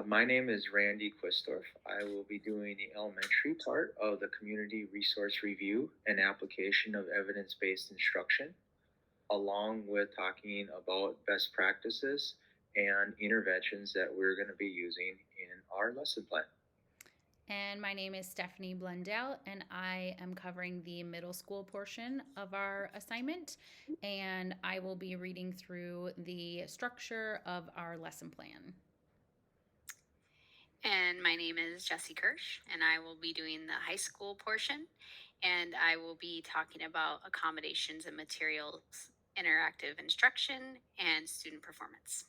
My name is Randy Quistorf. I will be doing the elementary part of the Community Resource Review and application of evidence based instruction, along with talking about best practices and interventions that we're going to be using in our lesson plan. And my name is Stephanie Blundell, and I am covering the middle school portion of our assignment. And I will be reading through the structure of our lesson plan. And my name is Jessie Kirsch, and I will be doing the high school portion. And I will be talking about accommodations and materials, interactive instruction, and student performance.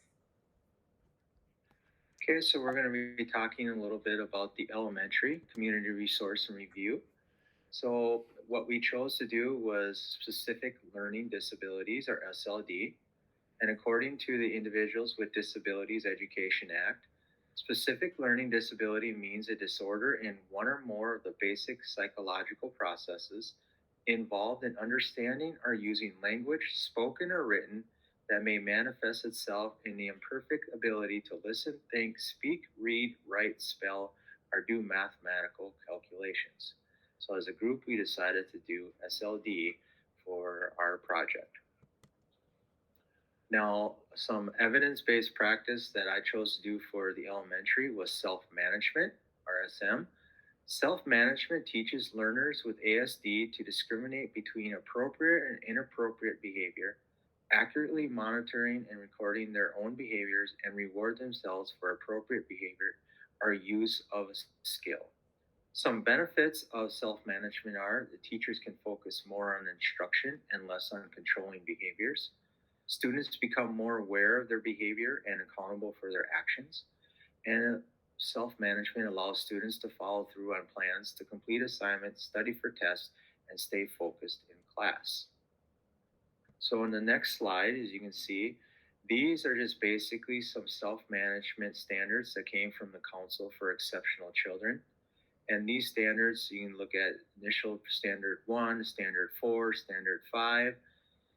Okay, so we're going to be talking a little bit about the elementary community resource and review. So, what we chose to do was specific learning disabilities, or SLD. And according to the Individuals with Disabilities Education Act, specific learning disability means a disorder in one or more of the basic psychological processes involved in understanding or using language, spoken or written, that may manifest itself in the imperfect ability to listen, think, speak, read, write, spell, or do mathematical calculations. So, as a group, we decided to do SLD for our project. Now, some evidence based practice that I chose to do for the elementary was self management, RSM. Self management teaches learners with ASD to discriminate between appropriate and inappropriate behavior, accurately monitoring and recording their own behaviors, and reward themselves for appropriate behavior or use of a skill. Some benefits of self management are the teachers can focus more on instruction and less on controlling behaviors. Students become more aware of their behavior and accountable for their actions. And self management allows students to follow through on plans to complete assignments, study for tests, and stay focused in class. So, in the next slide, as you can see, these are just basically some self management standards that came from the Council for Exceptional Children. And these standards, you can look at initial standard 1, standard 4, standard 5.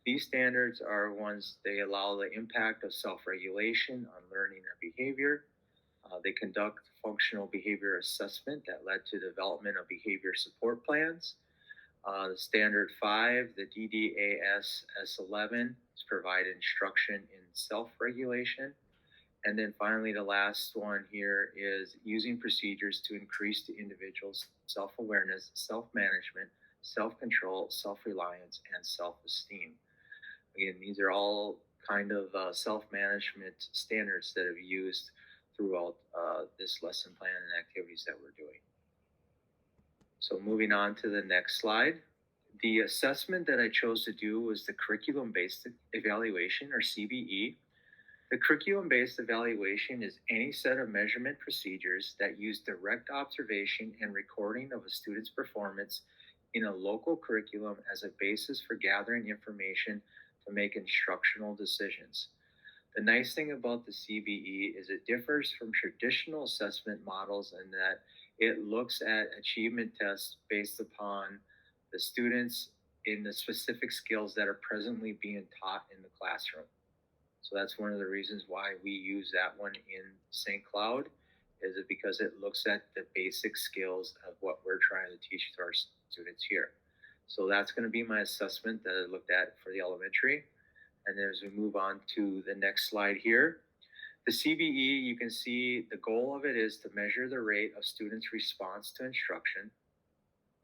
These standards are ones they allow the impact of self-regulation on learning and behavior. They conduct functional behavior assessment that led to development of behavior support plans. The standard 5, the DDAS S11, provide instruction in self-regulation. And then finally, the last one here is using procedures to increase the individual's self-awareness, self-management, self-control, self-reliance, and self-esteem. Again, these are all kind of self-management standards that have used throughout this lesson plan and activities that we're doing. So moving on to the next slide. The assessment that I chose to do was the curriculum-based evaluation, or CBE. The curriculum-based evaluation is any set of measurement procedures that use direct observation and recording of a student's performance in a local curriculum as a basis for gathering information to make instructional decisions. The nice thing about the CBE is it differs from traditional assessment models in that it looks at achievement tests based upon the students in the specific skills that are presently being taught in the classroom. So that's one of the reasons why we use that one in St. Cloud, is it because it looks at the basic skills of what we're trying to teach to our students here. So that's going to be my assessment that I looked at for the elementary. And then as we move on to the next slide here, the CBE, you can see the goal of it is to measure the rate of students' response to instruction.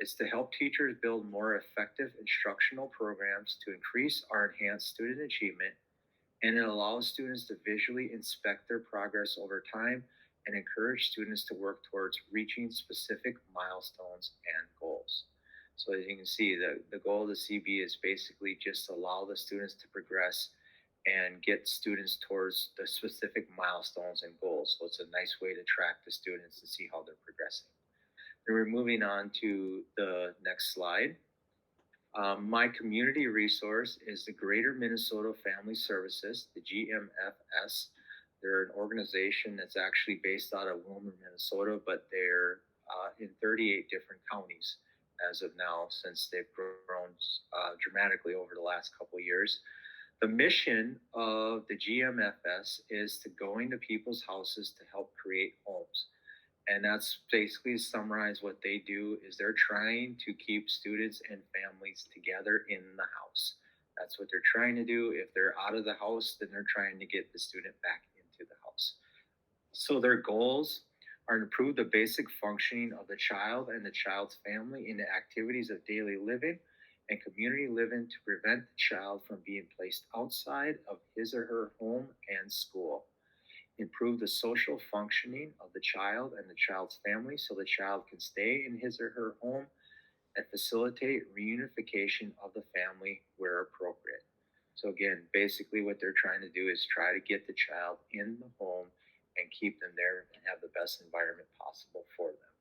It's to help teachers build more effective instructional programs to increase or enhance student achievement, and it allows students to visually inspect their progress over time and encourage students to work towards reaching specific milestones and goals. So as you can see, the goal of the CB is basically just to allow the students to progress and get students towards the specific milestones and goals. So it's a nice way to track the students to see how they're progressing. Then we're moving on to the next slide. My community resource is the Greater Minnesota Family Services, the GMFS. They're an organization that's actually based out of Wilmer, Minnesota, but they're in 38 different counties as of now, since they've grown dramatically over the last couple of years. The mission of the GMFS is to go into people's houses to help create homes. And that's basically summarize what they do is they're trying to keep students and families together in the house. That's what they're trying to do. If they're out of the house, then they're trying to get the student back into the house. So their goals are to improve the basic functioning of the child and the child's family in the activities of daily living and community living to prevent the child from being placed outside of his or her home and school. Improve the social functioning of the child and the child's family so the child can stay in his or her home and facilitate reunification of the family where appropriate. So, again, basically, what they're trying to do is try to get the child in the home and keep them there and have the best environment possible for them.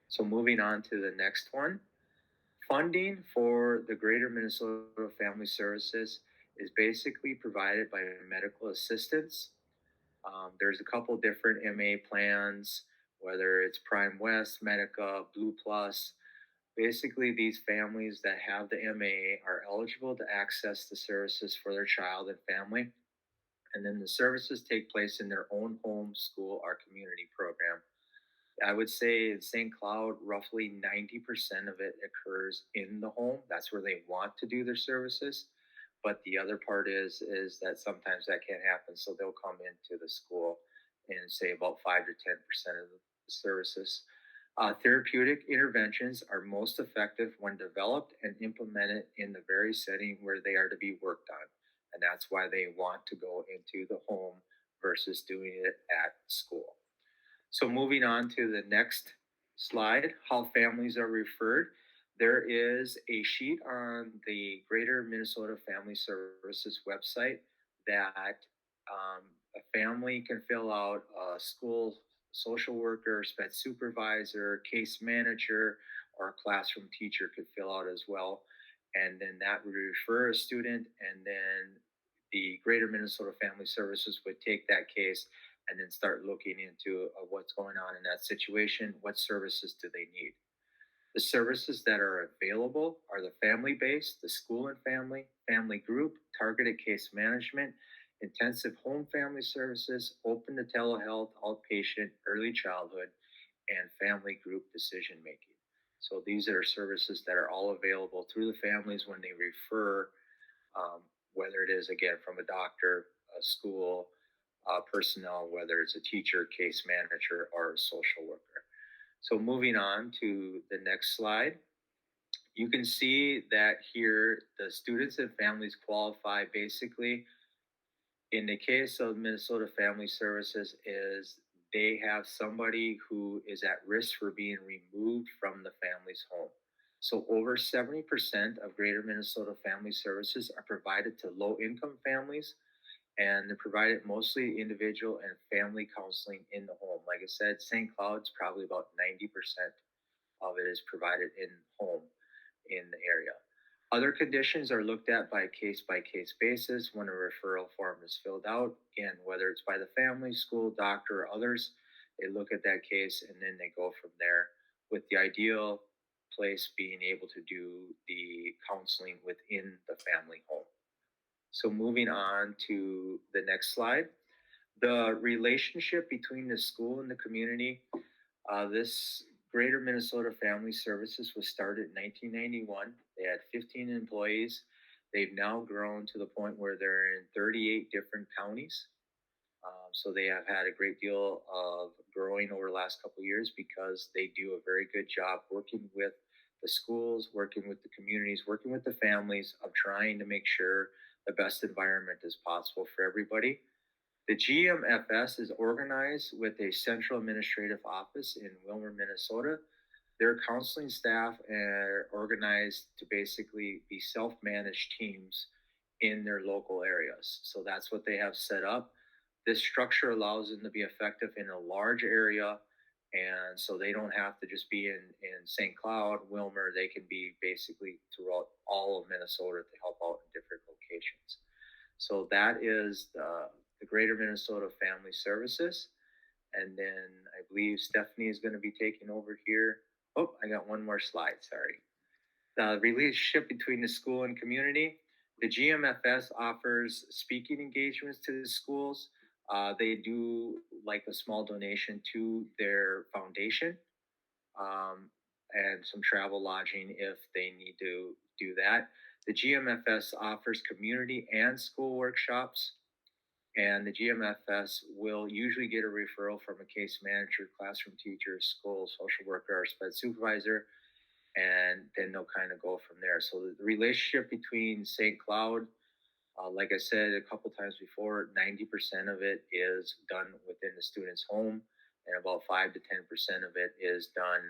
So, moving on to the next one, funding for the Greater Minnesota Family Services is basically provided by medical assistance. There's a couple different MA plans, whether it's Prime West, Medica, Blue Plus. Basically, these families that have the MA are eligible to access the services for their child and family. And then the services take place in their own home, school, or community program. I would say in St. Cloud, roughly 90% of it occurs in the home. That's where they want to do their services. But the other part is that sometimes that can't happen. So they'll come into the school and say about 5 to 10% of the services. Therapeutic interventions are most effective when developed and implemented in the very setting where they are to be worked on. And that's why they want to go into the home versus doing it at school. So moving on to the next slide, how families are referred. There is a sheet on the Greater Minnesota Family Services website that a family can fill out. A school social worker, SPED supervisor, case manager, or a classroom teacher could fill out as well. And then that would refer a student, and then the Greater Minnesota Family Services would take that case and then start looking into what's going on in that situation. What services do they need? The services that are available are the family based, the school and family, family group, targeted case management, intensive home family services, open to telehealth, outpatient, early childhood, and family group decision making. So these are services that are all available through the families when they refer, um, whether it is again from a doctor, a school, personnel, whether it's a teacher, case manager, or a social worker. So moving on to the next slide, you can see that here the students and families qualify basically. In the case of Minnesota Family Services, is they have somebody who is at risk for being removed from the family's home. So over 70% of Greater Minnesota Family Services are provided to low-income families, and they're provided mostly individual and family counseling in the home. Like I said, St. Cloud's probably about 90% of it is provided in home in the area. Other conditions are looked at by case basis when a referral form is filled out. Again, whether it's by the family, school, doctor, or others, they look at that case and then they go from there, with the ideal place being able to do the counseling within the family home. So moving on to the next slide, the relationship between the school and the community. This Greater Minnesota Family Services was started in 1991. They had 15 employees. They've now grown to the point where they're in 38 different counties. So they have had a great deal of growing over the last couple of years because they do a very good job working with the schools, working with the communities, working with the families of trying to make sure the best environment is possible for everybody. The GMFS is organized with a central administrative office in Wilmer, Minnesota. Their counseling staff are organized to basically be self managed teams in their local areas. So that's what they have set up. This structure allows them to be effective in a large area. And so they don't have to just be in St. Cloud, Wilmer. They can be basically throughout all of Minnesota to help out in different locations. So that is the Greater Minnesota Family Services. And then I believe Stephanie is going to be taking over here. Oh, I got one more slide. Sorry. The relationship between the school and community. The GMFS offers speaking engagements to the schools. They do like a small donation to their foundation, um, and some travel lodging if they need to do that. The GMFS offers community and school workshops, and the GMFS will usually get a referral from a case manager, classroom teacher, school social worker, or SPED supervisor, and then they'll kind of go from there. So the relationship between St. Cloud, like I said a couple times before, 90% of it is done within the student's home, and about 5 to 10% of it is done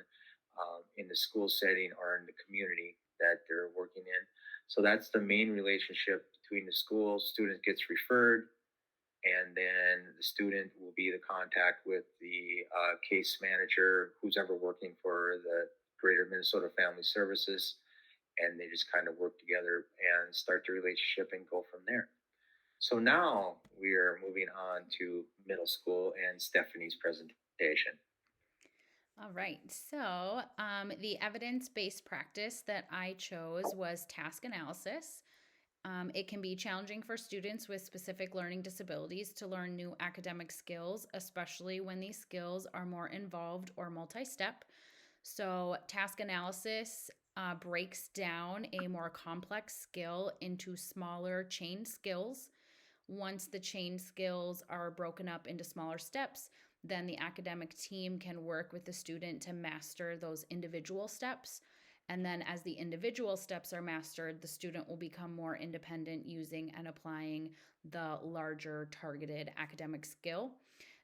in the school setting or in the community that they're working in. So that's the main relationship between the school. Student gets referred, and then the student will be the contact with the case manager, who's ever working for the Greater Minnesota Family Services, and they just kind of work together and start the relationship and go from there. So now we are moving on to middle school and Stephanie's presentation. All right. So, the evidence based practice that I chose was task analysis. It can be challenging for students with specific learning disabilities to learn new academic skills, especially when these skills are more involved or multi step. So, task analysis breaks down a more complex skill into smaller chain skills. Once the chain skills are broken up into smaller steps, then the academic team can work with the student to master those individual steps. And then, as the individual steps are mastered, the student will become more independent using and applying the larger targeted academic skill.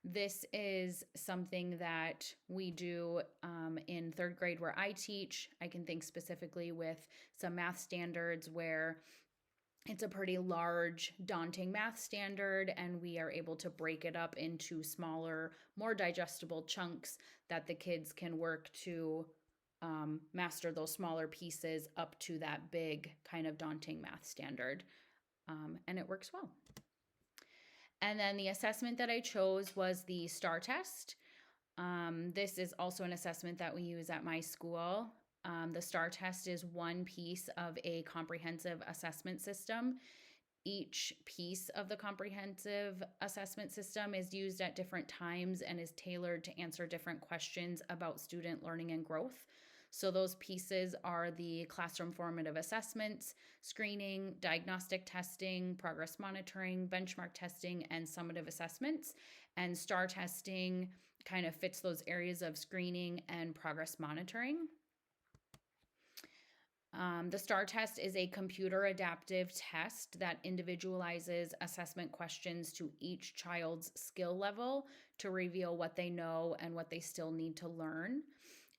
This is something that we do in third grade where I teach. I can think specifically with some math standards where it's a pretty large, daunting math standard, and we are able to break it up into smaller, more digestible chunks that the kids can work to master those smaller pieces up to that big, kind of daunting math standard. And it works well. And then the assessment that I chose was the STAR test. This is also an assessment that we use at my school. The STAR test is one piece of a comprehensive assessment system. Each piece of the comprehensive assessment system is used at different times and is tailored to answer different questions about student learning and growth. So, those pieces are the classroom formative assessments, screening, diagnostic testing, progress monitoring, benchmark testing, and summative assessments. And STAR testing kind of fits those areas of screening and progress monitoring. The STAR test is a computer adaptive test that individualizes assessment questions to each child's skill level to reveal what they know and what they still need to learn.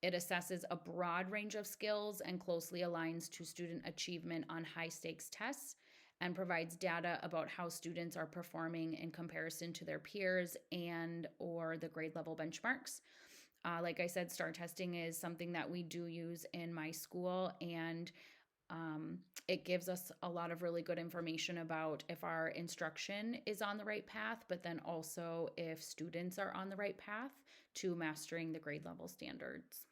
It assesses a broad range of skills and closely aligns to student achievement on high stakes tests and provides data about how students are performing in comparison to their peers and or the grade level benchmarks. Like I said, STAR testing is something that we do use in my school, and it gives us a lot of really good information about if our instruction is on the right path, but then also if students are on the right path to mastering the grade level standards.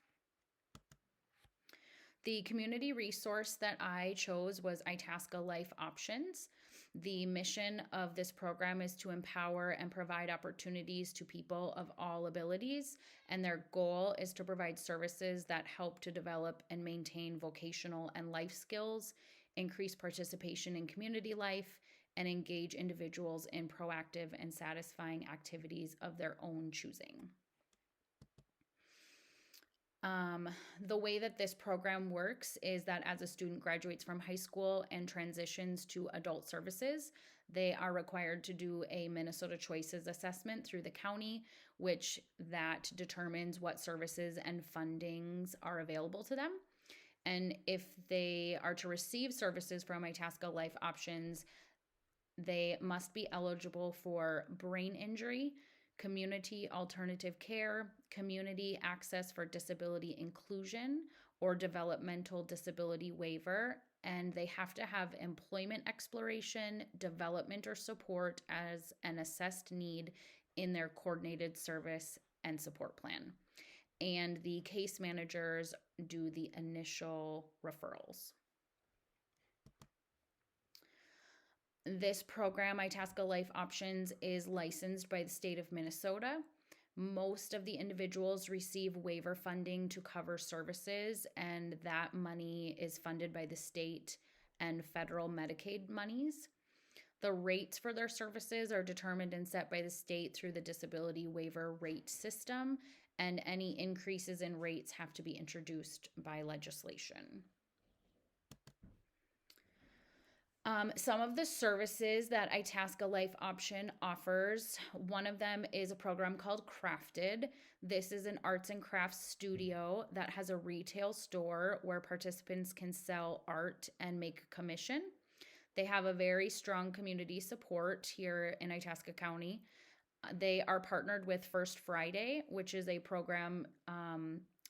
The community resource that I chose was Itasca Life Options. The mission of this program is to empower and provide opportunities to people of all abilities, and their goal is to provide services that help to develop and maintain vocational and life skills, increase participation in community life, and engage individuals in proactive and satisfying activities of their own choosing. The way that this program works is that as a student graduates from high school and transitions to adult services, they are required to do a Minnesota Choices assessment through the county, which that determines what services and fundings are available to them. And if they are to receive services from Itasca Life Options, they must be eligible for brain injury, community alternative care, community access for disability inclusion, or developmental disability waiver. And they have to have employment exploration, development, or support as an assessed need in their coordinated service and support plan. And the case managers do the initial referrals. This program, Itasca Life Options, is licensed by the state of Minnesota. Most of the individuals receive waiver funding to cover services, and that money is funded by the state and federal Medicaid monies. The rates for their services are determined and set by the state through the disability waiver rate system, and any increases in rates have to be introduced by legislation. Some of the services that Itasca Life Option offers, one of them is a program called Crafted. This is an arts and crafts studio that has a retail store where participants can sell art and make a commission. They have a very strong community support here in Itasca County. They are partnered with First Friday, which is a program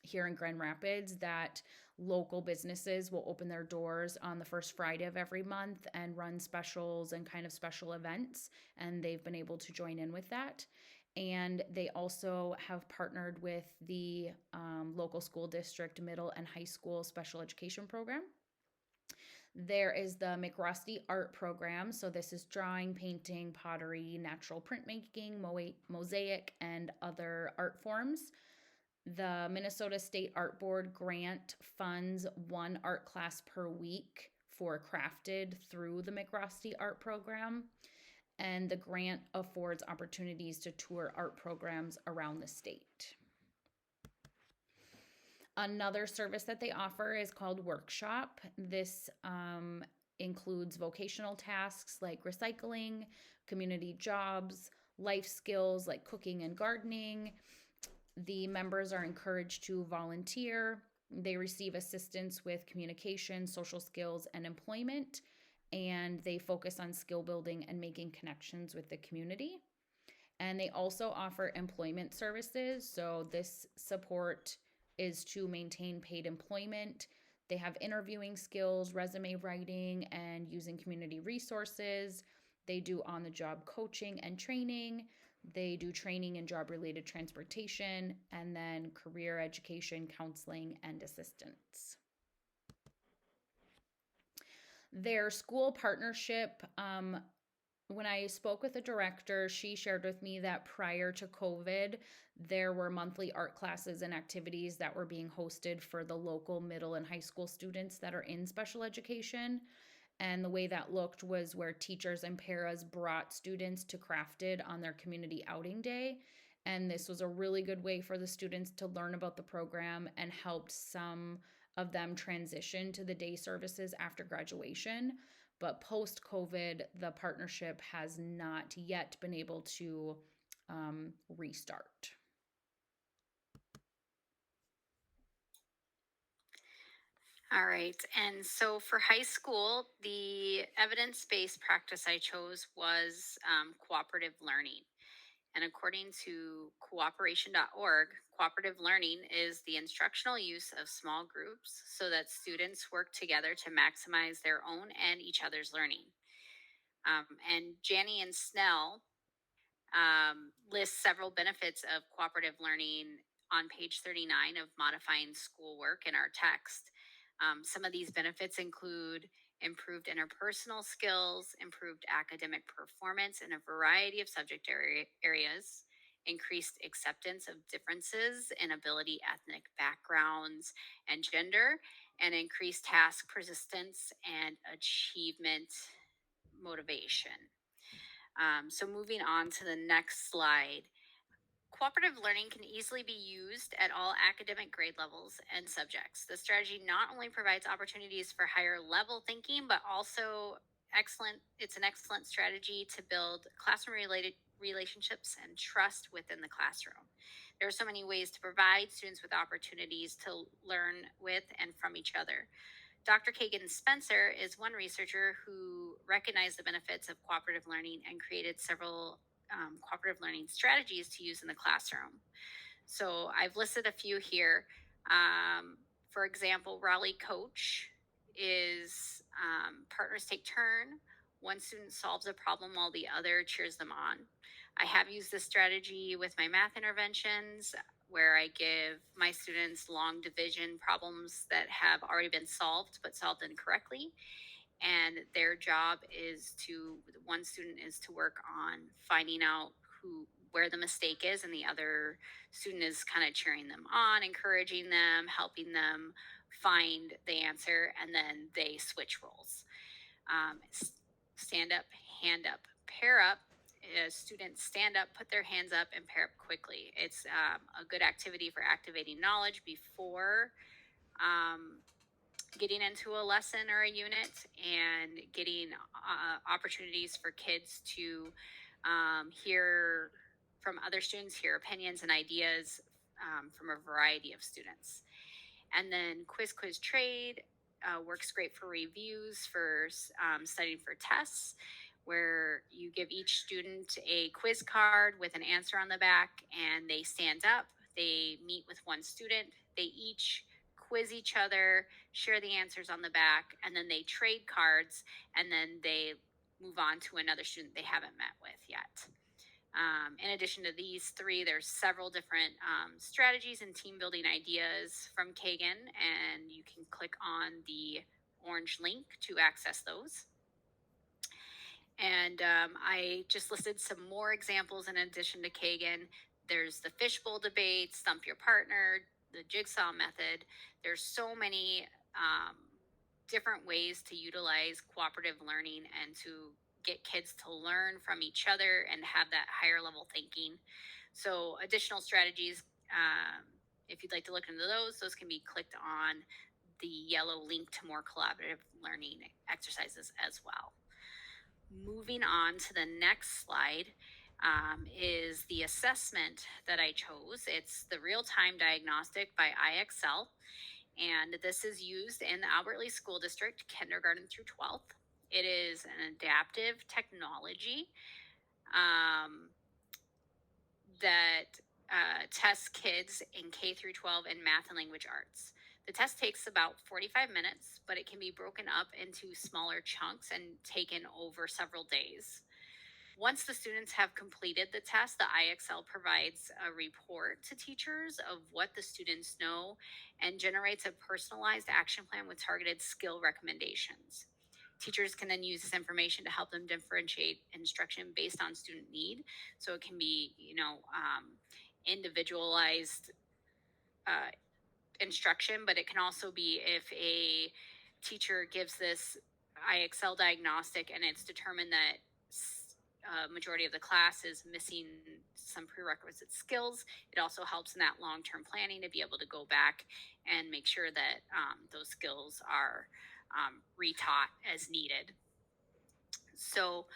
here in Grand Rapids that local businesses will open their doors on the first Friday of every month and run specials and kind of special events. And they've been able to join in with that. And they also have partnered with the local school district middle and high school special education program. There is the McRusty art program. So this is drawing, painting, pottery, natural printmaking, mosaic, and other art forms. The Minnesota State Art Board grant funds one art class per week for Crafted through the McRusty art program. And the grant affords opportunities to tour art programs around the state. Another service that they offer is called Workshop. This includes vocational tasks like recycling, community jobs, life skills like cooking and gardening. The members are encouraged to volunteer. They receive assistance with communication, social skills, and employment, and they focus on skill building and making connections with the community. And they also offer employment services. So this support is to maintain paid employment. They have interviewing skills, resume writing, and using community resources. They do on the job coaching and training. They do training and job related transportation, and then career education, counseling, and assistance. Their school partnership, when I spoke with the director, she shared with me that prior to COVID, there were monthly art classes and activities that were being hosted for the local middle and high school students that are in special education. And the way that looked was where teachers and paras brought students to Crafted on their community outing day. And this was a really good way for the students to learn about the program and helped some of them transition to the day services after graduation. But post COVID, the partnership has not yet been able to restart. All right. And so for high school, the evidence based practice I chose was cooperative learning. And according to cooperation.org, cooperative learning is the instructional use of small groups so that students work together to maximize their own and each other's learning. And Janney and Snell lists several benefits of cooperative learning on page 39 of modifying schoolwork in our text. Some of these benefits include improved interpersonal skills, improved academic performance in a variety of subject areas, increased acceptance of differences in ability, ethnic backgrounds, and gender, and increased task persistence and achievement motivation. So moving on to the next slide. Cooperative learning can easily be used at all academic grade levels and subjects. The strategy not only provides opportunities for higher level thinking, but also it's an excellent strategy to build classroom related relationships and trust within the classroom. There are so many ways to provide students with opportunities to learn with and from each other. Dr. Kagan Spencer is one researcher who recognized the benefits of cooperative learning and created several cooperative learning strategies to use in the classroom. So I've listed a few here. For example, Raleigh Coach is partners take turn. One student solves a problem while the other cheers them on. I have used this strategy with my math interventions where I give my students long division problems that have already been solved but solved incorrectly. and their job is to one student is to work on finding out where the mistake is, and the other student is kind of cheering them on, encouraging them, helping them find the answer, and then they switch roles. um, Stand up, hand up, pair up. Students stand up, put their hands up, and pair up quickly. It's a good activity for activating knowledge before um, getting into a lesson or a unit, and getting opportunities for kids to hear from other students, hear opinions and ideas from a variety of students. And then quiz trade works great for reviews, for studying for tests, where you give each student a quiz card with an answer on the back, and they stand up, they meet with one student, they each quiz each other, share the answers on the back, and then they trade cards, and then they move on to another student they haven't met with yet. In addition to these three, there's several different strategies and team building ideas from Kagan, and you can click on the orange link to access those. And I just listed some more examples in addition to Kagan. There's the fishbowl debate, stump your partner, the jigsaw method. There's so many different ways to utilize cooperative learning and to get kids to learn from each other and have that higher level thinking. So additional strategies, if you'd like to look into those can be clicked on the yellow link to more collaborative learning exercises as well. Moving on to the next slide is the assessment that I chose. It's the real-time diagnostic by IXL, and this is used in the Albert Lea School District, kindergarten through 12th. It is an adaptive technology that tests kids in K through 12 in math and language arts. The test takes about 45 minutes, but it can be broken up into smaller chunks and taken over several days. Once the students have completed the test, the IXL provides a report to teachers of what the students know and generates a personalized action plan with targeted skill recommendations. Teachers can then use this information to help them differentiate instruction based on student need. So it can be, individualized instruction, but it can also be if a teacher gives this IXL diagnostic and it's determined that majority of the class is missing some prerequisite skills. It also helps in that long-term planning to be able to go back and make sure that those skills are retaught as needed. So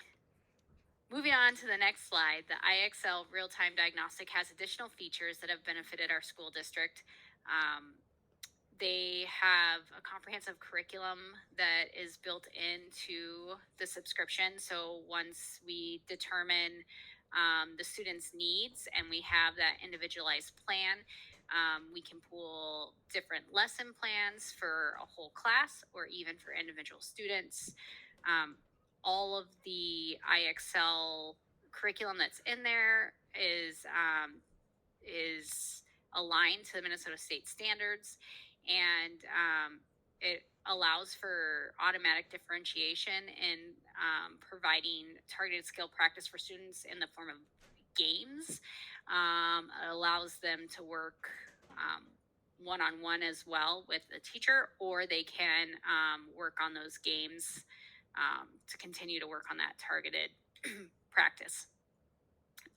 moving on to the next slide, the IXL real-time diagnostic has additional features that have benefited our school district. They have a comprehensive curriculum that is built into the subscription. So once we determine the student's needs and we have that individualized plan, we can pull different lesson plans for a whole class or even for individual students. All of the IXL curriculum that's in there is aligned to the Minnesota state standards, and it allows for automatic differentiation in providing targeted skill practice for students in the form of games. It allows them to work one-on-one as well with the teacher, or they can work on those games to continue to work on that targeted practice.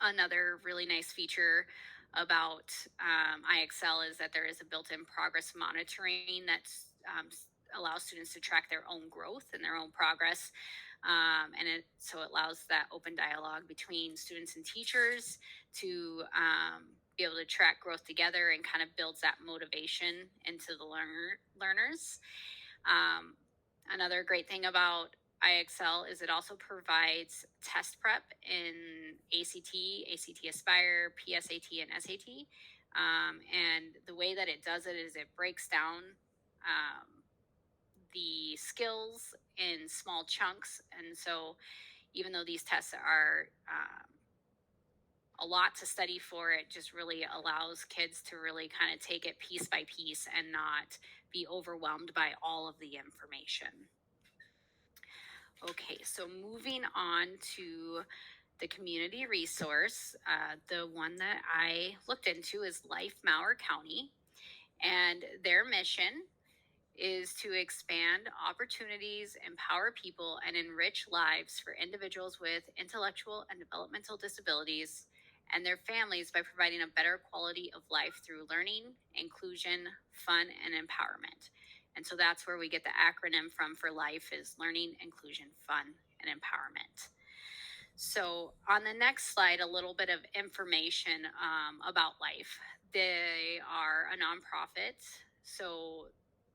Another really nice feature about IXL is that there is a built-in progress monitoring that allows students to track their own growth and their own progress. So it allows that open dialogue between students and teachers to be able to track growth together, and kind of builds that motivation into the learners. Another great thing about IXL is it also provides test prep in ACT Aspire, PSAT, and SAT. And the way that it does it is it breaks down the skills in small chunks. And so even though these tests are a lot to study for, it just really allows kids to really kind of take it piece by piece and not be overwhelmed by all of the information. Okay, so moving on to the community resource, the one that I looked into is Life Mower County, and their mission is to expand opportunities, empower people, and enrich lives for individuals with intellectual and developmental disabilities and their families by providing a better quality of life through learning, inclusion, fun, and empowerment. And so that's where we get the acronym from for life is learning, inclusion, fun, and empowerment. So, on the next slide, a little bit of information about Life. They are a nonprofit, so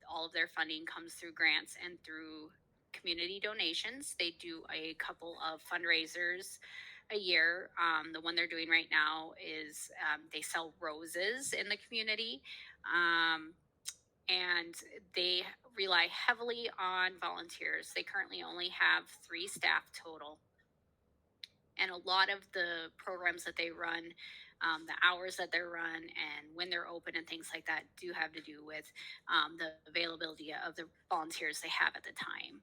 all of their funding comes through grants and through community donations. They do a couple of fundraisers a year. The one they're doing right now is they sell roses in the community. And they rely heavily on volunteers. They currently only have 3 staff total, and a lot of the programs that they run, the hours that they're run and when they're open and things like that do have to do with the availability of the volunteers they have at the time.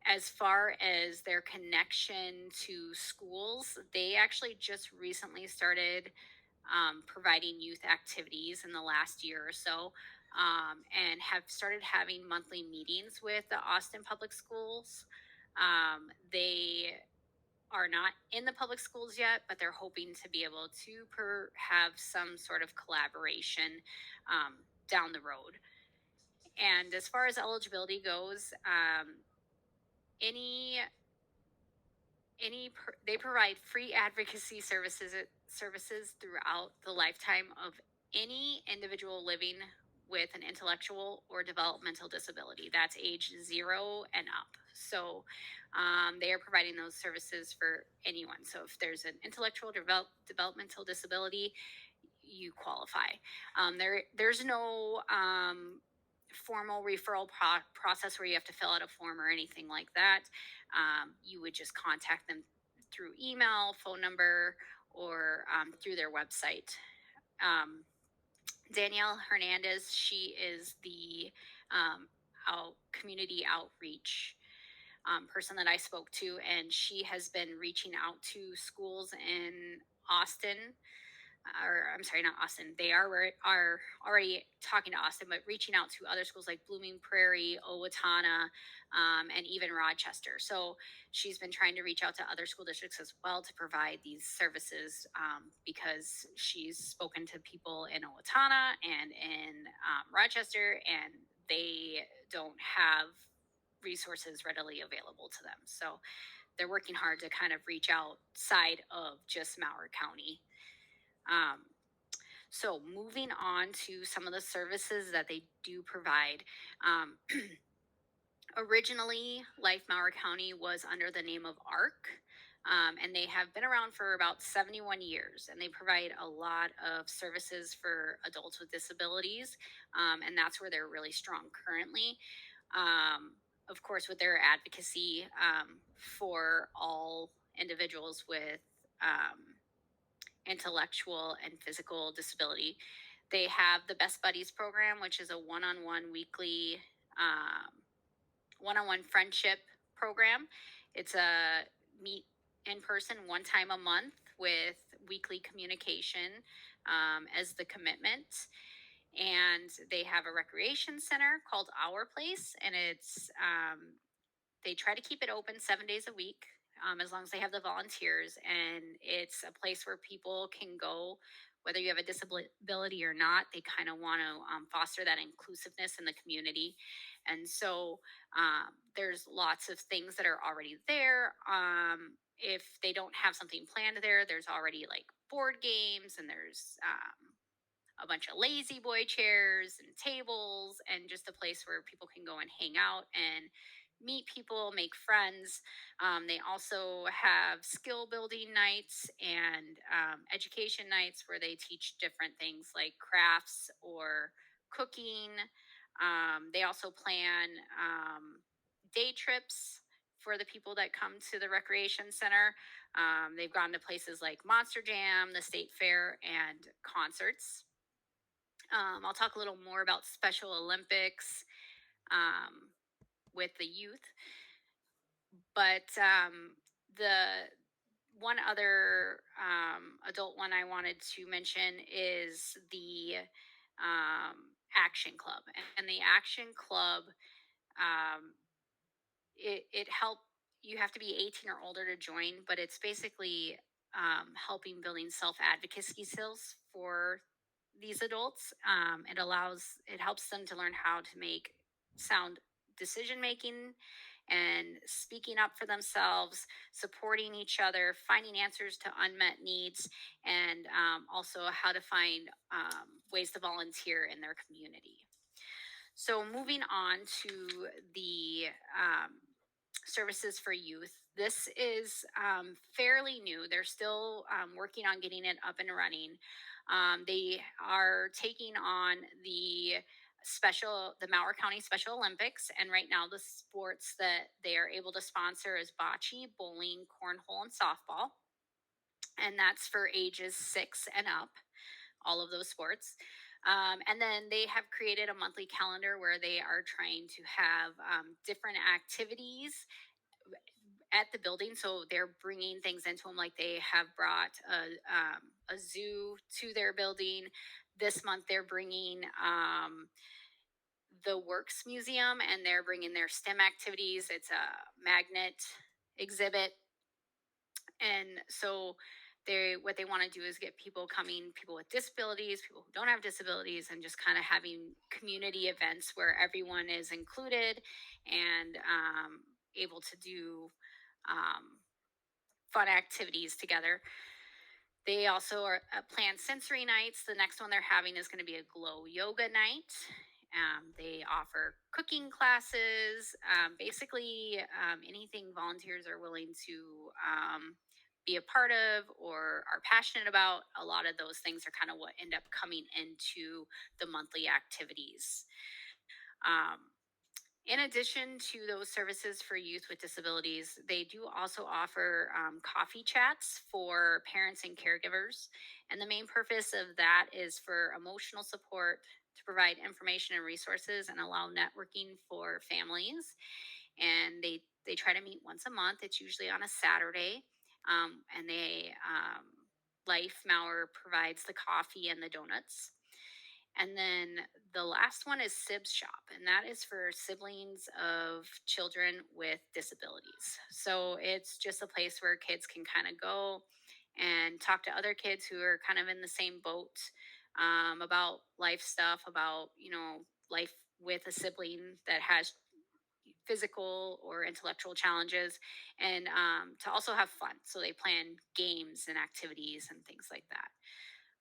As far as their connection to schools, they actually just recently started providing youth activities in the last year or so, and have started having monthly meetings with the Austin Public Schools. They are not in the public schools yet, but they're hoping to be able to have some sort of collaboration down the road. And as far as eligibility goes, any they provide free advocacy services throughout the lifetime of any individual living with an intellectual or developmental disability. That's age 0 and up. So they are providing those services for anyone. So if there's an intellectual developmental disability, you qualify. There's no formal referral process where you have to fill out a form or anything like that. You would just contact them through email, phone number, or through their website. Um, Danielle Hernandez, she is the community outreach person that I spoke to, and she has been reaching out to schools in Austin, or I'm sorry, not Austin. They are already talking to Austin, but reaching out to other schools like Blooming Prairie, Owatonna, and even Rochester. So she's been trying to reach out to other school districts as well to provide these services, because she's spoken to people in Owatonna and in Rochester, and they don't have resources readily available to them. So they're working hard to kind of reach outside of just Mower County. Um, so, moving on to some of the services that they do provide. Um, Originally, Life Mower County was under the name of ARC, and they have been around for about 71 years. And they provide a lot of services for adults with disabilities, and that's where they're really strong currently. Of course, with their advocacy for all individuals with intellectual and physical disability. They have the Best Buddies program, which is a one-on-one weekly, one-on-one friendship program. It's a meet in person one time a month with weekly communication as the commitment. And they have a recreation center called Our Place, and they try to keep it open 7 days a week, as long as they have the volunteers. And it's a place where people can go, whether you have a disability or not. They kind of want to foster that inclusiveness in the community. And so there's lots of things that are already there. If they don't have something planned there, there's already like board games, and there's a bunch of lazy boy chairs and tables, and just a place where people can go and hang out and meet people, make friends. They also have skill building nights and education nights where they teach different things like crafts or cooking. They also plan day trips for the people that come to the recreation center. They've gone to places like Monster Jam, the State Fair, and concerts. I'll talk a little more about Special Olympics with the youth. but the one other adult one I wanted to mention is the Action Club. And the Action Club, um, it help you have to be 18 or older to join, but it's basically helping building self advocacy skills for these adults. It helps them to learn how to make sound decision making and speaking up for themselves, supporting each other, finding answers to unmet needs, and also how to find ways to volunteer in their community. So, moving on to the services for youth. This is fairly new. They're still working on getting it up and running. They are taking on the Mower County Special Olympics, and right now the sports that they are able to sponsor is bocce, bowling, cornhole, and softball, and that's for ages 6 and up, all of those sports. And then they have created a monthly calendar where they are trying to have different activities at the building. So they're bringing things into them, like they have brought a zoo to their building. This month they're bringing the Works Museum, and they're bringing their STEM activities. It's a magnet exhibit, and so what they want to do is get people with disabilities, people who don't have disabilities, and just kind of having community events where everyone is included and able to do um, fun activities together. They also are plan sensory nights. The next one they're having is going to be a glow yoga night. They offer cooking classes, basically anything volunteers are willing to be a part of or are passionate about. A lot of those things are kind of what end up coming into the monthly activities. Um, in addition to those services for youth with disabilities, they do also offer coffee chats for parents and caregivers. And the main purpose of that is for emotional support, to provide information and resources, and allow networking for families. And they try to meet once a month. It's usually on a Saturday. And Life Mauer provides the coffee and the donuts. And then the last one is Sibs Shop, and that is for siblings of children with disabilities. So it's just a place where kids can kind of go and talk to other kids who are kind of in the same boat, about life stuff, about, life with a sibling that has physical or intellectual challenges, and to also have fun. So they plan games and activities and things like that.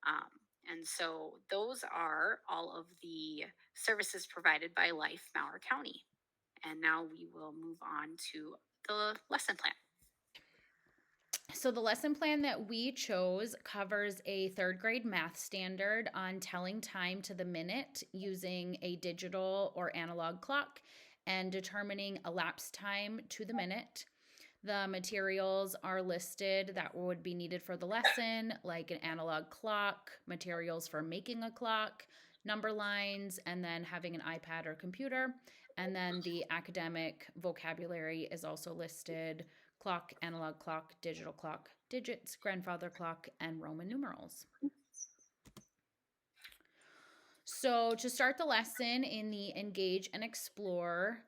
Um, and so those are all of the services provided by Life Mower County. And now we will move on to the lesson plan. So, the lesson plan that we chose covers a third grade math standard on telling time to the minute using a digital or analog clock and determining elapsed time to the minute. The materials are listed that would be needed for the lesson, like an analog clock, materials for making a clock, number lines, and then having an iPad or computer. And then the academic vocabulary is also listed: clock, analog clock, digital clock, digits, grandfather clock, and Roman numerals. So, to start the lesson in the Engage and Explore,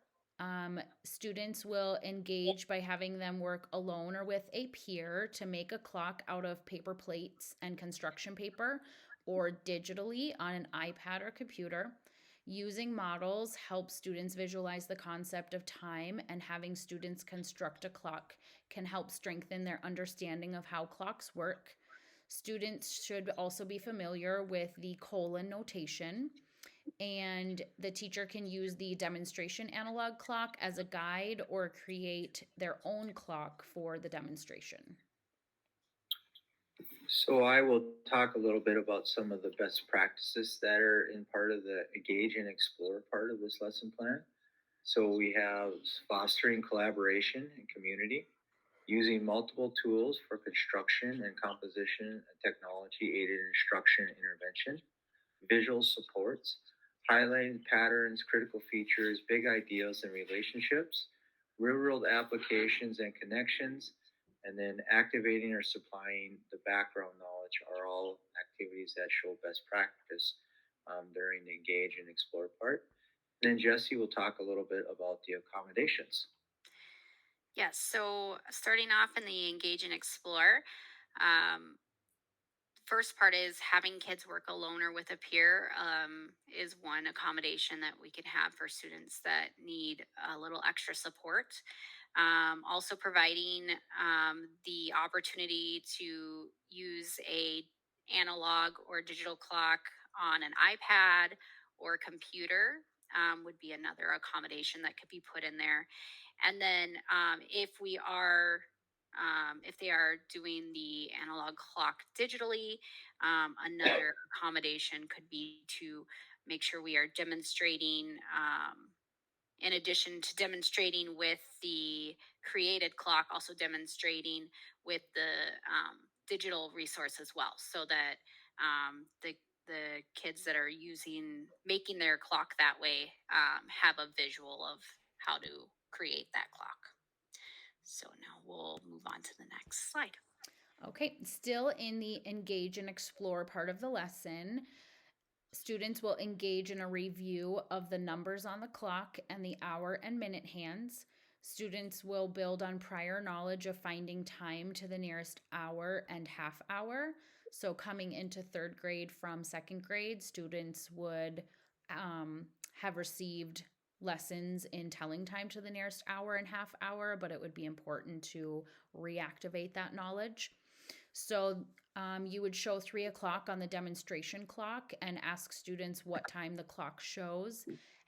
students will engage by having them work alone or with a peer to make a clock out of paper plates and construction paper, or digitally on an iPad or computer. Using models helps students visualize the concept of time, and having students construct a clock can help strengthen their understanding of how clocks work. Students should also be familiar with the colon notation, and the teacher can use the demonstration analog clock as a guide or create their own clock for the demonstration. So I will talk a little bit about some of the best practices that are in part of the Engage and Explore part of this lesson plan. So we have fostering collaboration and community, using multiple tools for construction and composition and technology aided instruction and intervention, visual supports, highlighting patterns, critical features, big ideas, and relationships, real world applications and connections, and then activating or supplying the background knowledge are all activities that show best practice during the engage and explore part. And then Jesse will talk a little bit about the accommodations. Yes. So starting off in the engage and explore, um, first part is having kids work alone or with a peer is one accommodation that we can have for students that need a little extra support. Also providing the opportunity to use a analog or digital clock on an iPad or computer would be another accommodation that could be put in there. And then if they are doing the analog clock digitally, another accommodation could be to make sure we are demonstrating, in addition to demonstrating with the created clock, also demonstrating with the digital resource as well, so that the kids that are making their clock that way have a visual of how to create that clock. So now we'll move on to the next slide. Okay, still in the engage and explore part of the lesson, students will engage in a review of the numbers on the clock and the hour and minute hands. Students will build on prior knowledge of finding time to the nearest hour and half hour. So, coming into third grade from second grade, students would have received lessons in telling time to the nearest hour and half hour, but it would be important to reactivate that knowledge. So you would show 3 o'clock on the demonstration clock and ask students what time the clock shows.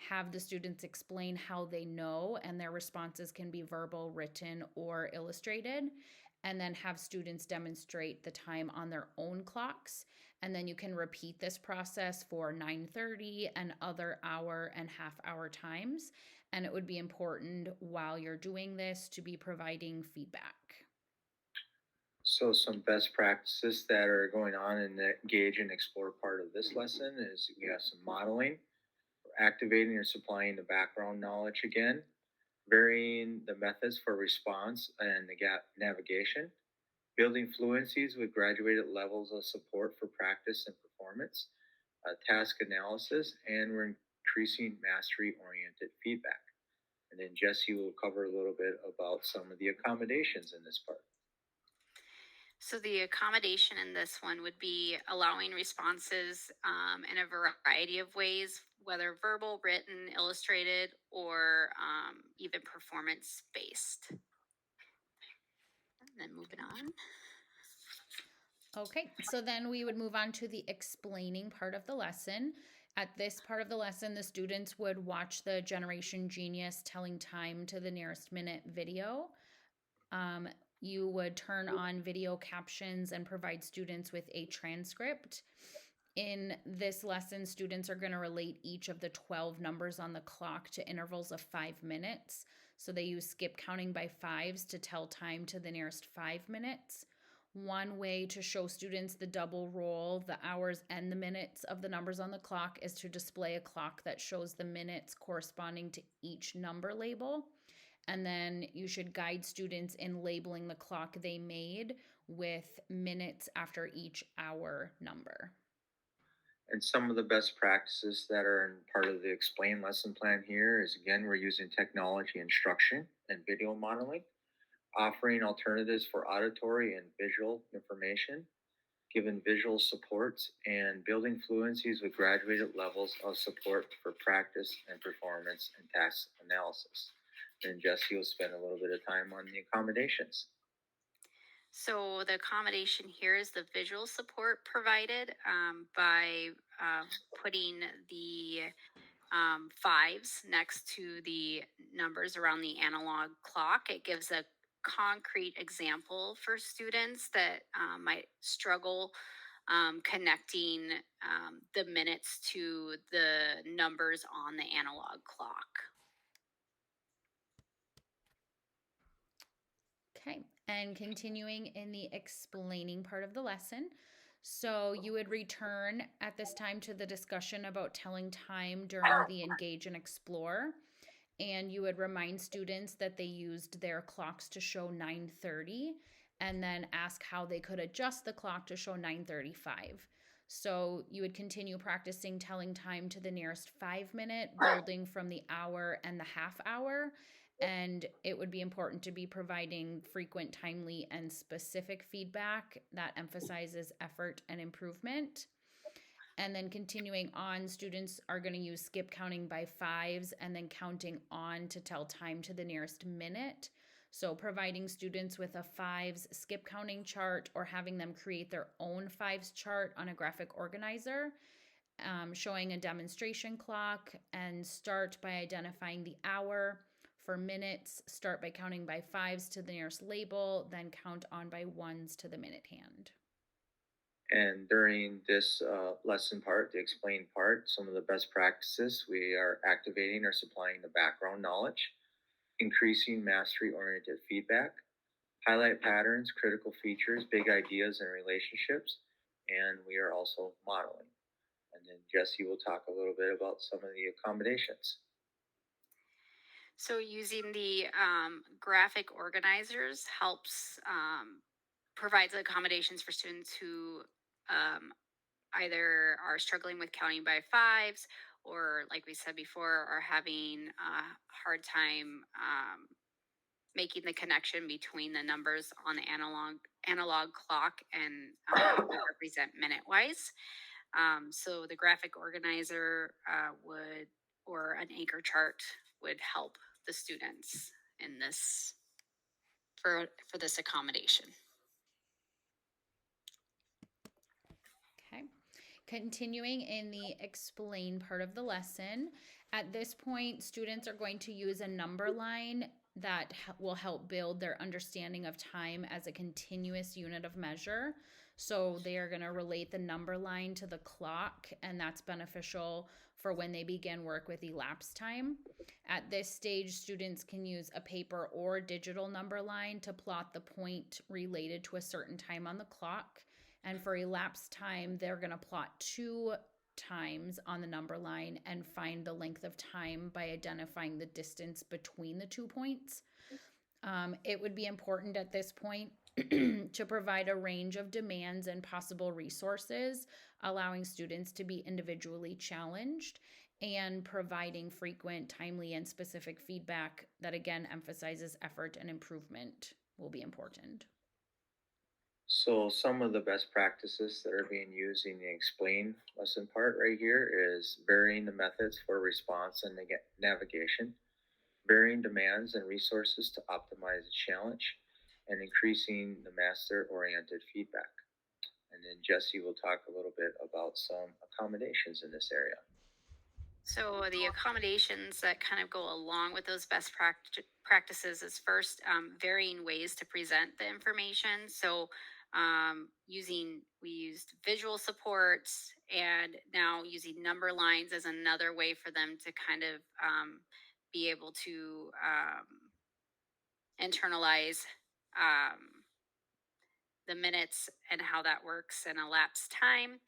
Have the students explain how they know, and their responses can be verbal, written, or illustrated. And then have students demonstrate the time on their own clocks. And then you can repeat this process for 9:30 and other hour and half hour times. And it would be important while you're doing this to be providing feedback. So, some best practices that are going on in the engage and explore part of this lesson is we have some modeling, activating or supplying the background knowledge again, varying the methods for response and the gap navigation, building fluencies with graduated levels of support for practice and performance, task analysis, and we're increasing mastery oriented feedback. And then Jesse will cover a little bit about some of the accommodations in this part. So the accommodation in this one would be allowing responses in a variety of ways, whether verbal, written, illustrated, or even performance based. And then moving on. Okay, so then we would move on to the explaining part of the lesson. At this part of the lesson, the students would watch the Generation Genius telling time to the nearest minute video. Um, you would turn on video captions and provide students with a transcript. In this lesson, students are going to relate each of the 12 numbers on the clock to intervals of 5 minutes. So they use skip counting by fives to tell time to the nearest 5 minutes. One way to show students the double roll, the hours and the minutes of the numbers on the clock, is to display a clock that shows the minutes corresponding to each number label. And then you should guide students in labeling the clock they made with minutes after each hour number. And some of the best practices that are in part of the explain lesson plan here is again, we're using technology instruction and video modeling, offering alternatives for auditory and visual information, given visual supports, and building fluencies with graduated levels of support for practice and performance and task analysis. And Jesse will spend a little bit of time on the accommodations. So the accommodation here is the visual support provided by putting the fives next to the numbers around the analog clock. It gives a concrete example for students that might struggle connecting the minutes to the numbers on the analog clock. Okay, and continuing in the explaining part of the lesson. So you would return at this time to the discussion about telling time during the engage and explore. and you would remind students that they used their clocks to show 9:30, and then ask how they could adjust the clock to show 9:35. So you would continue practicing telling time to the nearest 5 minute, building from the hour and the half hour. And it would be important to be providing frequent, timely, and specific feedback that emphasizes effort and improvement. And then continuing on, students are going to use skip counting by fives and then counting on to tell time to the nearest minute. So providing students with a fives skip counting chart or having them create their own fives chart on a graphic organizer, showing a demonstration clock, and start by identifying the hour. For minutes, start by counting by fives to the nearest label, then count on by ones to the minute hand. And during this lesson part, the explain part, some of the best practices we are activating or supplying the background knowledge, increasing mastery oriented feedback, highlight patterns, critical features, big ideas, and relationships, and we are also modeling. And then Jesse will talk a little bit about some of the accommodations. So using the graphic organizers helps provides accommodations for students who um, either are struggling with counting by fives or, like we said before, are having a hard time making the connection between the numbers on the analog clock and how they represent minute wise. So the graphic organizer would or an anchor chart would help the students in this for this accommodation. Okay. Continuing in the explain part of the lesson, at this point, students are going to use a number line that will help build their understanding of time as a continuous unit of measure. So they are going to relate the number line to the clock, and that's beneficial for when they begin work with elapsed time. At this stage, students can use a paper or digital number line to plot the point related to a certain time on the clock. And for elapsed time, they're going to plot 2 times on the number line and find the length of time by identifying the distance between the 2 points. It would be important at this point to provide a range of demands and possible resources, allowing students to be individually challenged and providing frequent, timely, and specific feedback that again emphasizes effort and improvement will be important. So some of the best practices that are being used in the explain lesson part right here is varying the methods for response and navigation, varying demands and resources to optimize the challenge, and increasing the master-oriented feedback. And then Jesse will talk a little bit about some accommodations in this area. So the accommodations that kind of go along with those best practices is first varying ways to present the information. So we used visual supports, and now using number lines as another way for them to kind of be able to internalize um, the minutes and how that works and elapsed time.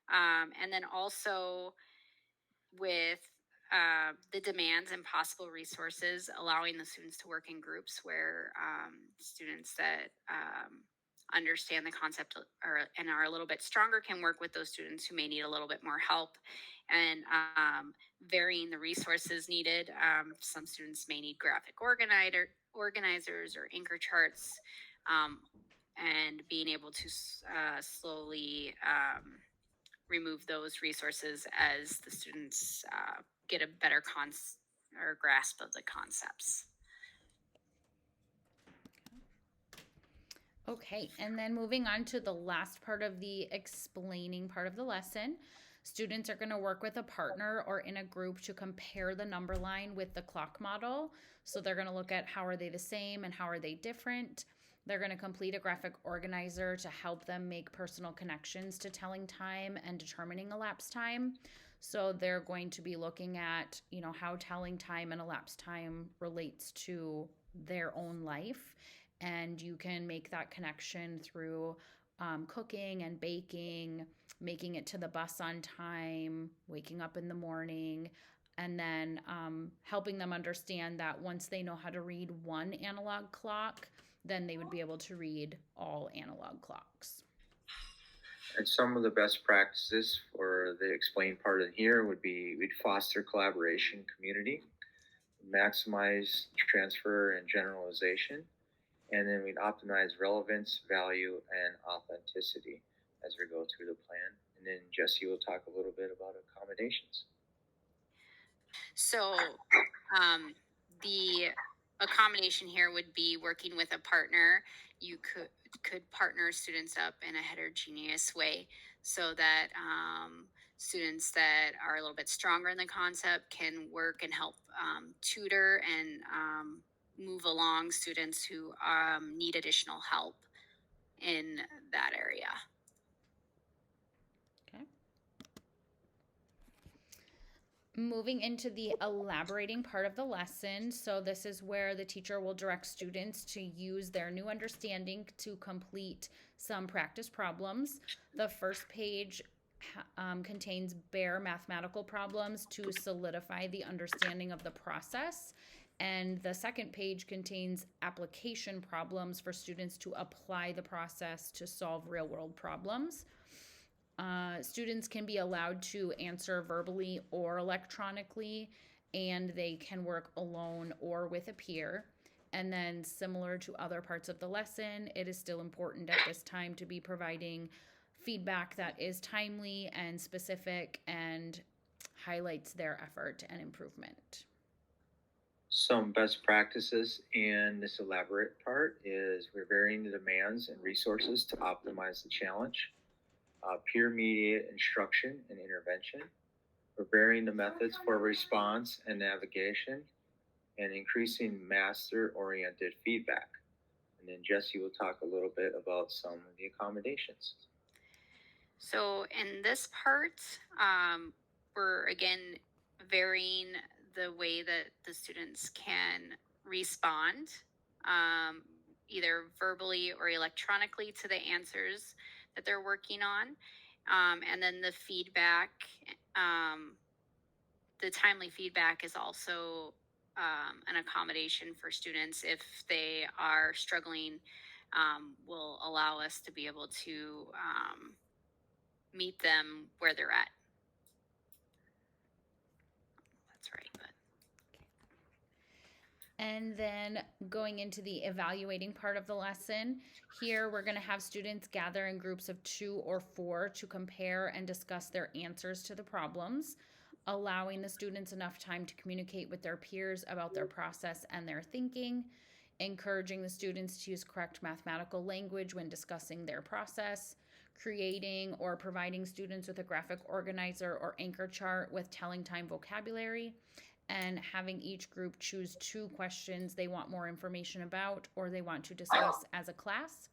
And then also with the demands and possible resources, allowing the students to work in groups where students that understand the concept and are a little bit stronger can work with those students who may need a little bit more help, and varying the resources needed. Some students may need graphic organizers or anchor charts, and being able to slowly remove those resources as the students get a better or grasp of the concepts. Okay, and then moving on to the last part of the explaining part of the lesson. Students are going to work with a partner or in a group to compare the number line with the clock model. So they're going to look at how are they the same and how are they different. They're going to complete a graphic organizer to help them make personal connections to telling time and determining elapsed time. So they're going to be looking at, how telling time and elapsed time relates to their own life. And you can make that connection through cooking and baking, making it to the bus on time, waking up in the morning, and then helping them understand that once they know how to read one analog clock, then they would be able to read all analog clocks. And some of the best practices for the explain part in here would be we'd foster collaboration community, maximize transfer and generalization, and then we'd optimize relevance, value, and authenticity as we go through the plan. And then Jesse will talk a little bit about accommodations. So, the accommodation here would be working with a partner. You could partner students up in a heterogeneous way so that students that are a little bit stronger in the concept can work and help tutor and move along students who need additional help in that area. Okay. Moving into the elaborating part of the lesson. So, this is where the teacher will direct students to use their new understanding to complete some practice problems. The first page contains bare mathematical problems to solidify the understanding of the process. And the second page contains application problems for students to apply the process to solve real world problems. Students can be allowed to answer verbally or electronically, and they can work alone or with a peer. And then, similar to other parts of the lesson, it is still important at this time to be providing feedback that is timely and specific and highlights their effort and improvement. Some best practices in this elaborate part is we're varying the demands and resources to optimize the challenge, peer mediated instruction and intervention. We're varying the methods for response and navigation, and increasing master oriented feedback. And then Jesse will talk a little bit about some of the accommodations. So in this part, we're again varying the way that the students can respond, either verbally or electronically to the answers that they're working on. And then the feedback, the timely feedback is also an accommodation for students if they are struggling, will allow us to be able to meet them where they're at. That's right, but And then going into the evaluating part of the lesson, here we're going to have students gather in groups of 2 or 4 to compare and discuss their answers to the problems, allowing the students enough time to communicate with their peers about their process and their thinking, encouraging the students to use correct mathematical language when discussing their process, creating or providing students with a graphic organizer or anchor chart with telling time vocabulary, and having each group choose 2 questions they want more information about or they want to discuss as a class.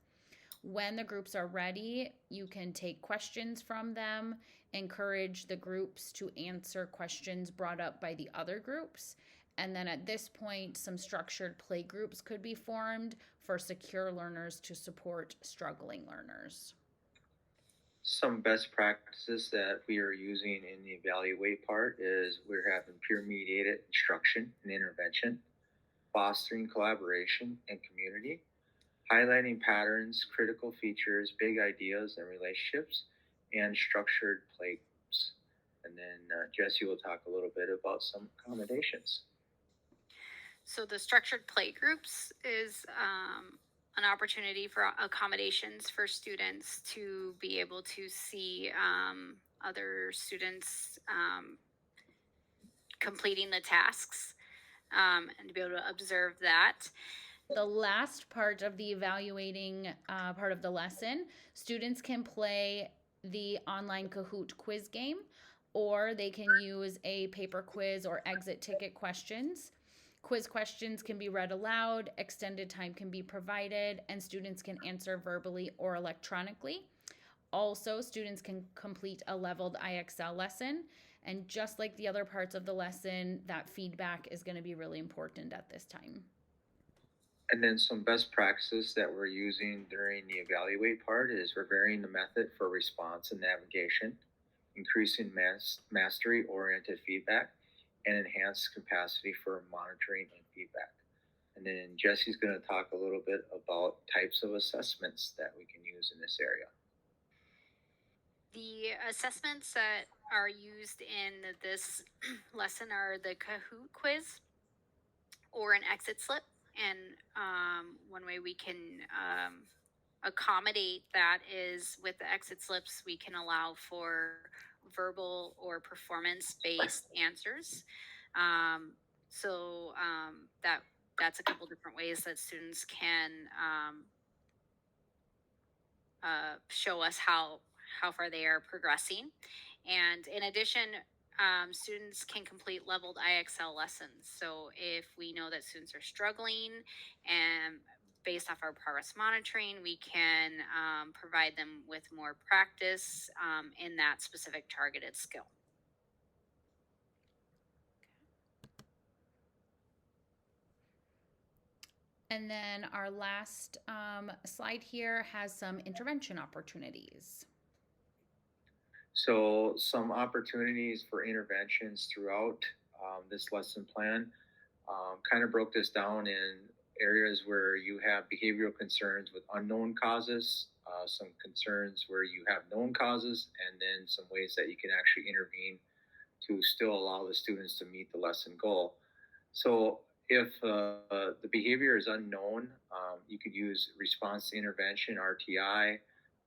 When the groups are ready, you can take questions from them, encourage the groups to answer questions brought up by the other groups. And then at this point, some structured play groups could be formed for secure learners to support struggling learners. Some best practices that we are using in the evaluate part is we're having peer mediated instruction and intervention, fostering collaboration and community, highlighting patterns, critical features, big ideas, and relationships, and structured play groups. And then Jesse will talk a little bit about some accommodations. so the structured play groups is an opportunity for accommodations for students to be able to see other students completing the tasks, and to be able to observe that. The last part of the evaluating part of the lesson, students can play the online Kahoot quiz game, or they can use a paper quiz or exit ticket questions. Quiz questions can be read aloud, extended time can be provided, and students can answer verbally or electronically. Also, students can complete a leveled IXL lesson. And just like the other parts of the lesson, that feedback is going to be really important at this time. And then some best practices that we're using during the evaluate part is we're varying the method for response and navigation, increasing mastery oriented feedback, and enhanced capacity for monitoring and feedback. And then Jesse's going to talk a little bit about types of assessments that we can use in this area. The assessments that are used in this lesson are the Kahoot quiz or an exit slip. And one way we can accommodate that is with the exit slips, we can allow for verbal or performance based answers. Um, so that's a couple different ways that students can show us how far they are progressing. And in addition, students can complete leveled IXL lessons. So if we know that students are struggling, and based off our progress monitoring, we can provide them with more practice in that specific targeted skill. And then our last slide here has some intervention opportunities. So, some opportunities for interventions throughout this lesson plan kind of broke this down in areas where you have behavioral concerns with unknown causes, some concerns where you have known causes, and then some ways that you can actually intervene to still allow the students to meet the lesson goal. So, if the behavior is unknown, you could use response to intervention, RTI,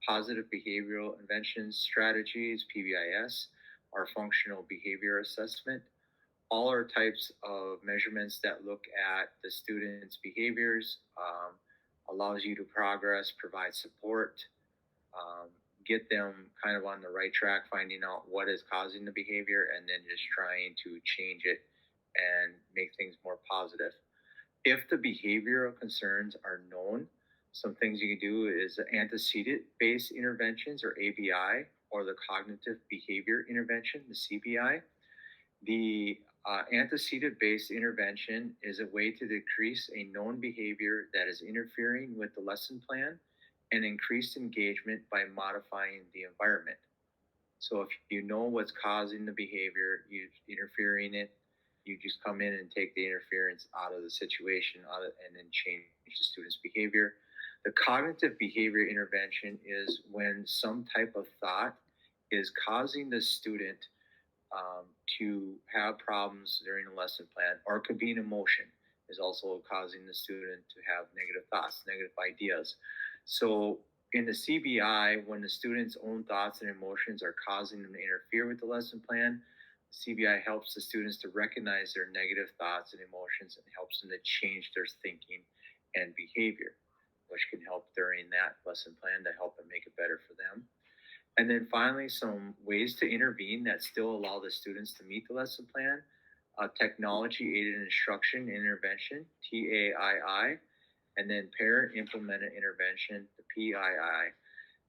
positive behavioral intervention strategies, PBIS, or functional behavior assessment. All are types of measurements that look at the student's behaviors, allows you to progress, provide support, um, get them kind of on the right track, finding out what is causing the behavior, and then just trying to change it and make things more positive. If the behavioral concerns are known, some things you can do is antecedent based interventions, or ABI, or the cognitive behavior intervention, the CBI. The antecedent based intervention is a way to decrease a known behavior that is interfering with the lesson plan and increase engagement by modifying the environment. So if you know what's causing the behavior, you interfering it, you just come in and take the interference out of the situation, and then change the student's behavior. The cognitive behavior intervention is when some type of thought is causing the student to have problems during a lesson plan, or it could be an emotion is also causing the student to have negative thoughts, negative ideas. So in the CBI, when the student's own thoughts and emotions are causing them to interfere with the lesson plan, CBI helps the students to recognize their negative thoughts and emotions and helps them to change their thinking and behavior, which can help during that lesson plan to help and make it better for them. And then finally, some ways to intervene that still allow the students to meet the lesson plan. Technology aided instruction intervention, TAII, and then parent implemented intervention, the PII.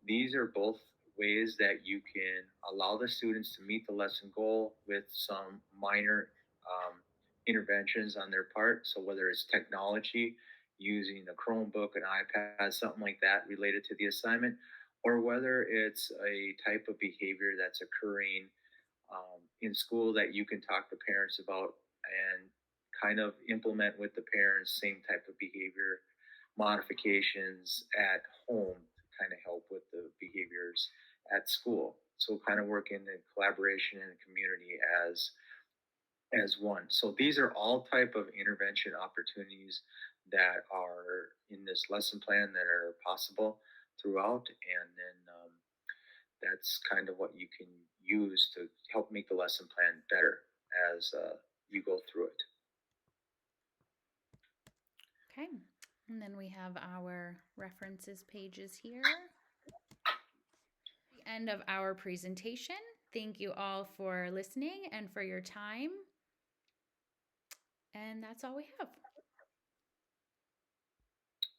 These are both ways that you can allow the students to meet the lesson goal with some minor interventions on their part. So, whether it's technology, using a Chromebook, an iPad, something like that related to the assignment, or whether it's a type of behavior that's occurring in school that you can talk to parents about and kind of implement with the parents same type of behavior modifications at home to kind of help with the behaviors at school. So kind of work in collaboration and community as one. So these are all type of intervention opportunities that are in this lesson plan that are possible throughout, and then that's kind of what you can use to help make the lesson plan better as you go through it. Okay. And then we have our references pages here. The end of our presentation. Thank you all for listening and for your time. And that's all we have.